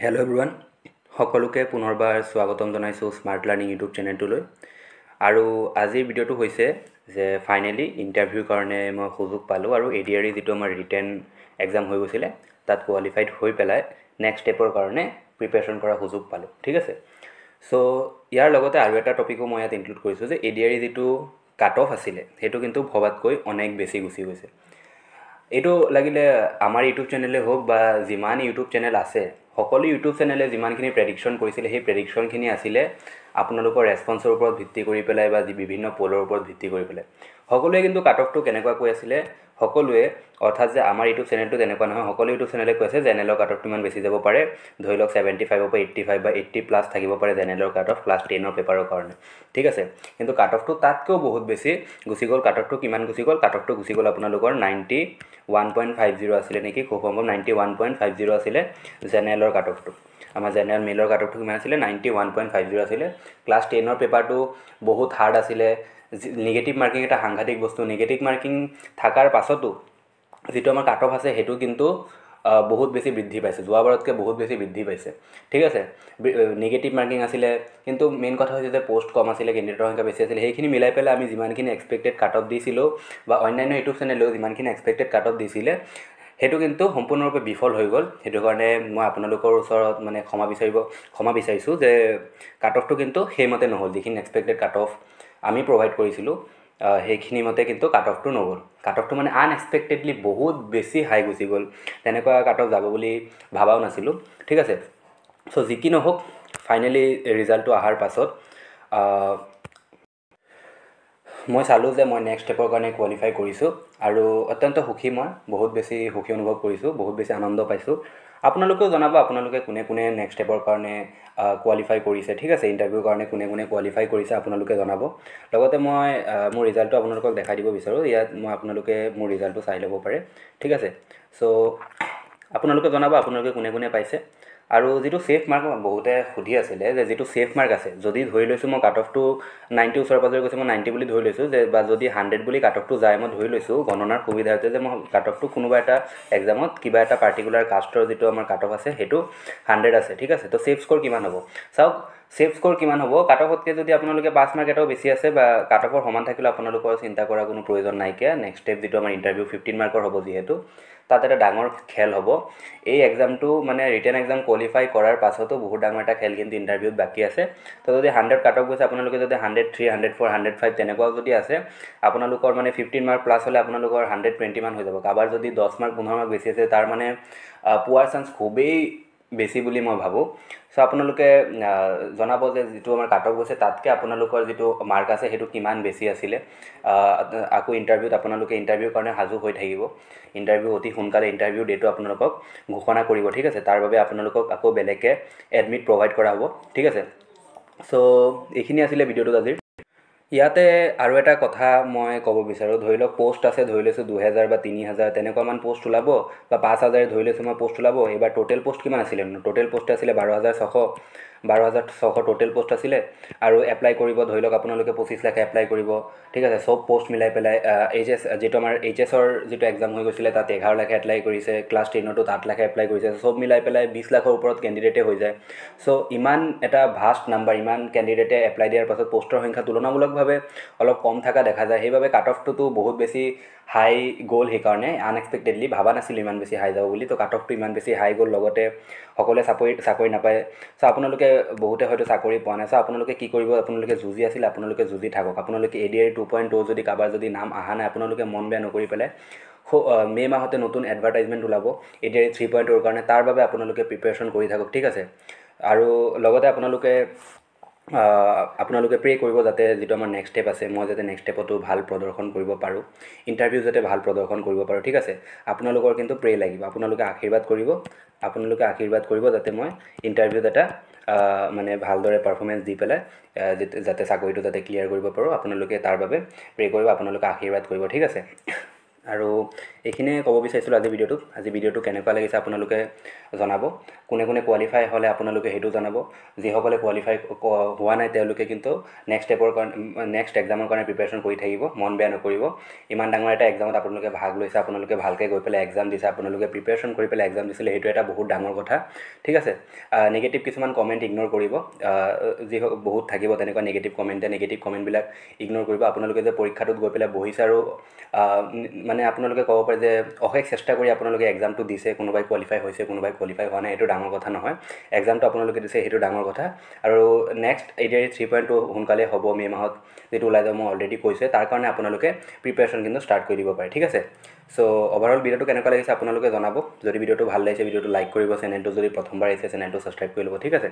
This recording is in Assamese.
হেল্ল' এভৰিৱান, সকলোকে পুনৰবাৰ স্বাগতম জনাইছোঁ স্মাৰ্ট লাৰ্ণিং ইউটিউব চেনেলটোলৈ। আৰু আজিৰ ভিডিঅ'টো হৈছে যে ফাইনেলি ইণ্টাৰভিউৰ কাৰণে মই সুযোগ পালোঁ আৰু ADRE যিটো আমাৰ ৰিটেন এক্সাম হৈ গৈছিলে তাত কোৱালিফাইড হৈ পেলাই নেক্সট ষ্টেপৰ কাৰণে প্ৰিপেৰেশ্যন কৰাৰ সুযোগ পালোঁ। ঠিক আছে, চ' ইয়াৰ লগতে আৰু এটা টপিকো মই ইয়াত ইনক্লুড কৰিছোঁ যে ADRE যিটো কাট অফ আছিলে সেইটো কিন্তু ভবাতকৈ অনেক বেছি গুচি গৈছে। এইটো লাগিলে আমাৰ ইউটিউব চেনেলে হওক বা যিমান ইউটিউব চেনেল আছে সকলো ইউটিউব চেনেলে যিমানখিনি প্ৰেডিকশ্যন কৰিছিলে সেই প্ৰেডিকশ্যনখিনি আছিলে আপোনালোকৰ ৰেছপন্সৰ ওপৰত ভিত্তি কৰি পেলাই বা বিভিন্ন পলৰ ওপৰত ভিত্তি কৰি পেলাই। সকলোৱে কিন্তু কাট অফটো কেনেকুৱা কৈ আছিলে, সকলোৱে অৰ্থাৎ যে আমাৰ ইউটিউব চেনেলটো তেনেকুৱা নহয়, সকলো ইউটিউব চেনেলে কৈছে জেনেৰেলৰ কাট অফটো ইমান বেছি যাব পাৰে, ধৰি লওক 75 পৰা 85 বা 80+ থাকিব পাৰে জেনেৰেলৰ কাট অফ ক্লাছ 10ৰ পেপাৰৰ কাৰণে। ঠিক আছে, কিন্তু কাট অফটো তাতকৈও বহুত বেছি গুচি গ'ল। কাট অফটো কিমান গুচি গ'ল? কাট অফটো গুচি গ'ল আপোনালোকৰ 91.50 আছিলে নেকি, খুব সম্ভৱ 91.50 আছিলে জেনেৰেলৰ কাট অফটো। আমাৰ জেনেৰেল মেইলৰ কাট অফটো কিমান আছিলে? 91.50 আছিলে। ক্লাছ 10ৰ পেপাৰটো বহুত হাৰ্ড আছিলে, নিগেটিভ মাৰ্কিং এটা সাংঘাতিক বস্তু। নিগেটিভ মাৰ্কিং থকাৰ পাছতো যিটো আমাৰ কাট অফ আছে সেইটো কিন্তু বহুত বেছি বৃদ্ধি পাইছে, যোৱাবাৰতকৈ বহুত বেছি বৃদ্ধি পাইছে। ঠিক আছে, নিগেটিভ মাৰ্কিং আছিলে, কিন্তু মেইন কথা হৈছে যে পষ্ট কম আছিলে, কেণ্ডিডেটৰ সংখ্যা বেছি আছিলে। সেইখিনি মিলাই পেলাই আমি যিমানখিনি এক্সপেক্টেড কাট অফ দিছিলোঁ বা অন্যান্য ইউটিউব চেনেলেও যিমানখিনি এক্সপেক্টেড কাট অফ দিছিলে সেইটো কিন্তু সম্পূৰ্ণৰূপে বিফল হৈ গ'ল। সেইটো কাৰণে মই আপোনালোকৰ ওচৰত মানে ক্ষমা বিচাৰিছোঁ যে কাট অফটো কিন্তু সেইমতে নহ'ল। যিখিনি এক্সপেক্টেড কাট অফ আমি প্ৰভাইড কৰিছিলোঁ সেইখিনি মতে কিন্তু কাট অফটো নগ'ল। কাট অফটো মানে আনএক্সপেক্টেডলি বহুত বেছি হাই গুচি গ'ল, তেনেকুৱা কাট অফ যাব বুলি ভাবাও নাছিলোঁ। ঠিক আছে, চ' যি কি নহওক ফাইনেলি ৰিজাল্টটো অহাৰ পাছত মই চালোঁ যে মই নেক্সট ষ্টেপৰ কাৰণে কোৱালিফাই কৰিছোঁ আৰু অত্যন্ত সুখী, মই বহুত বেছি সুখী অনুভৱ কৰিছোঁ, বহুত বেছি আনন্দ পাইছোঁ। আপোনালোকেও জনাব আপোনালোকে কোনে কোনে নেক্সট ষ্টেপৰ কাৰণে কোৱালিফাই কৰিছে। ঠিক আছে, ইণ্টাৰভিউৰ কাৰণে কোনে কোনে কোৱালিফাই কৰিছে আপোনালোকে জনাব। লগতে মই মোৰ ৰিজাল্টটো আপোনালোকক দেখাই দিব বিচাৰোঁ। ইয়াত মই আপোনালোকে মোৰ ৰিজাল্টটো চাই ল'ব পাৰে। ঠিক আছে, চ' আপোনালোকে জনাব আপোনালোকে কোনে কোনে পাইছে। আৰু যিটো ছেফ মাৰ্ক বহুতে সুধি আছিলে যে যিটো ছেফ মাৰ্ক আছে, যদি ধৰি লৈছোঁ মই কাট অফটো 90 ওচৰে পাজৰে গৈছে, মই 90 বুলি ধৰি লৈছোঁ যে, বা যদি 100 বুলি কাট অফটো যায়, মই ধৰি লৈছোঁ গণনাৰ সুবিধাৰ্থে যে মই কাট অফটো কোনোবা এটা এক্সামত কিবা এটা পাৰ্টিকুলাৰ কাষ্টৰ যিটো আমাৰ কাট অফ আছে সেইটো 100 আছে। ঠিক আছে, তো ছেফ স্ক'ৰ কিমান হ'ব চাওক। ছেফ স্ক'ৰ কিমান হ'ব, কাট অফতকৈ যদি আপোনালোকে 5 মাৰ্ক এটাও বেছি আছে বা কাট অফৰ সমান থাকিলেও আপোনালোকৰ চিন্তা কৰাৰ কোনো প্ৰয়োজন নাইকিয়া। নেক্সট ষ্টেপ যিটো আমাৰ ইণ্টাৰভিউ 15 মাৰ্কৰ হ'ব, যিহেতু তাত এটা ডাঙৰ খেল হ'ব। এই এক্সামটো মানে ৰিটেন এক্সাম কোৱালিফাই কৰাৰ পাছতো বহুত ডাঙৰ এটা খেল কিন্তু ইণ্টাৰভিউত বাকী আছে। তো যদি 100 কাট অফ গৈছে, আপোনালোকে যদি 103, 104, 105 তেনেকুৱাও যদি আছে, আপোনালোকৰ মানে 15 মাৰ্ক প্লাছ হ'লে আপোনালোকৰ 120 মান হৈ যাব। কাৰোবাৰ যদি 10 মাৰ্ক 15 মাৰ্ক বেছি আছে, তাৰ মানে পোৱাৰ চান্স খুবেই বেছি বুলি মই ভাবোঁ। চ' আপোনালোকে জনাব যে যিটো আমাৰ কাট অফ গৈছে তাতকৈ আপোনালোকৰ যিটো মাৰ্ক আছে সেইটো কিমান বেছি আছিলে। আকৌ ইণ্টাৰভিউত আপোনালোকে ইণ্টাৰভিউৰ কাৰণে সাজু হৈ থাকিব। ইণ্টাৰভিউ অতি সোনকালে ইণ্টাৰভিউ ডেটো আপোনালোকক ঘোষণা কৰিব। ঠিক আছে, তাৰ বাবে আপোনালোকক আকৌ বেলেগকৈ এডমিট প্ৰভাইড কৰা হ'ব। ঠিক আছে, চ' এইখিনি আছিলে ভিডিঅ'টোত আজিৰ। ইয়াতে আৰু এটা কথা মই ক'ব বিচাৰোঁ, ধৰি লওক পষ্ট আছে, ধৰি লৈছোঁ 2000 বা 3000 তেনেকুৱামান পষ্ট ওলাব, বা 5000 ধৰি লৈছোঁ মই পষ্ট ওলাব। এইবাৰ টোটেল পষ্ট কিমান আছিলে? টোটেল পষ্ট আছিলে 12,600 টোটেল পষ্ট আছিলে। আৰু এপ্লাই কৰিব ধৰি লওক আপোনালোকে 25 লাখ এপ্লাই কৰিব। ঠিক আছে, চব পষ্ট মিলাই পেলাই যিটো আমাৰ HS-ৰ যিটো এক্সাম হৈ গৈছিলে তাত 11 লাখে এপ্লাই কৰিছে, ক্লাছ 10তো 8 লাখে এপ্লাই কৰিছে, চব মিলাই পেলাই 20 লাখৰ ওপৰত কেণ্ডিডেটে হৈ যায়। চ' ইমান এটা ভাষ্ট নাম্বাৰ, ইমান কেণ্ডিডেটে এপ্লাই দিয়াৰ পাছত পষ্টৰ সংখ্যা তুলনামূলকভাৱে অলপ কম থকা দেখা যায়। সেইবাবে কাট অফটোতো বহুত বেছি হাই গ'ল, সেইকাৰণে আনএক্সপেক্টেডলি ভাবা নাছিলোঁ ইমান বেছি হাই যাব বুলি। তো কাট অফটো ইমান বেছি হাই গ'ল, লগতে সকলোৱে চাকৰি নাপায়। চ' আপোনালোকে বহুতে হয়তো চাকৰি পোৱা নাই। চ' আপোনালোকে কি কৰিব, আপোনালোকে যুঁজি আছিলে, আপোনালোকে যুঁজি থাকক। আপোনালোকে ADRE 2.0 যদি কাৰোবাৰ যদি নাম অহা নাই, আপোনালোকে মন বেয়া নকৰি পেলাই মে' মাহতে নতুন এডভাৰটাইজমেণ্ট ওলাব ADRE 3.0ৰ কাৰণে, তাৰ বাবে আপোনালোকে প্ৰিপেৰেশ্যন কৰি থাকক। ঠিক আছে, আৰু লগতে আপোনালোকে প্ৰে' কৰিব যাতে যিটো আমাৰ নেক্সট ষ্টেপ আছে, মই যাতে নেক্সট ষ্টেপতো ভাল প্ৰদৰ্শন কৰিব পাৰোঁ, ইণ্টাৰভিউ যাতে ভাল প্ৰদৰ্শন কৰিব পাৰোঁ। ঠিক আছে, আপোনালোকৰ কিন্তু প্ৰে' লাগিব, আপোনালোকে আশীৰ্বাদ কৰিব যাতে মই ইণ্টাৰভিউত এটা মানে ভালদৰে পাৰফৰ্মেঞ্চ দি পেলাই যাতে চাকৰিটো যাতে ক্লিয়াৰ কৰিব পাৰোঁ। আপোনালোকে তাৰ বাবে প্ৰে' কৰিব, আপোনালোকে আশীৰ্বাদ কৰিব। ঠিক আছে, আৰু এইখিনিয়ে ক'ব বিচাৰিছিলোঁ আজিৰ ভিডিঅ'টোত। আজি ভিডিঅ'টো কেনেকুৱা লাগিছে আপোনালোকে জনাব কোনে কোনে কোৱালিফাই হ'লে আপোনালোকে সেইটো জনাব যিসকলে কোৱালিফাই হোৱা নাই তেওঁলোকে কিন্তু নেক্সট ষ্টেপৰ কাৰণে নেক্সট এক্সামৰ কাৰণে প্ৰিপেৰেশ্যন কৰি থাকিব মন বেয়া নকৰিব ইমান ডাঙৰ এটা এক্সামত আপোনালোকে ভাগ লৈছে আপোনালোকে ভালকৈ গৈ পেলাই এক্সাম দিছে আপোনালোকে প্ৰিপেৰেশ্যন কৰি পেলাই এক্সাম দিছিলে সেইটো এটা বহুত ডাঙৰ কথা ঠিক আছে নিগেটিভ কিছুমান কমেণ্ট ইগন'ৰ কৰিব যি বহুত থাকিব তেনেকুৱা নিগেটিভ কমেণ্টবিলাক ইগন'ৰ কৰিব আপোনালোকে যে পৰীক্ষাটোত গৈ পেলাই বহিছে আৰু মানে আপোনালোকে ক'ব পাৰে যে অশেষ চেষ্টা কৰি আপোনালোকে এক্সামটো দিছে কোনোবাই কোৱালিফাই হৈছে কোনোবাই কোৱালিফাই হোৱা নাই এইটো ডাঙৰ কথা নহয় এক্সামটো আপোনালোকে দিছে সেইটো ডাঙৰ কথা আৰু নেক্সট ADRE 3.2 সোনকালে হ'ব মে' মাহত যেটো ওলাই যাব মই অলৰেডি কৈছে তাৰ কাৰণে আপোনালোকে প্ৰিপেৰেশ্যন কিন্তু ষ্টাৰ্ট কৰি দিব পাৰে ঠিক আছে সো ওভাৰঅল ভিডিওটো কেনেকুৱা লাগিছে আপোনালোকে জনাব যদি ভিডিওটো ভাল লাগিছে ভিডিওটো লাইক কৰিব চেনেলটো যদি প্ৰথমবাৰ আহিছে চেনেলটো সাবস্ক্ৰাইব কৰি ল'ব ঠিক আছে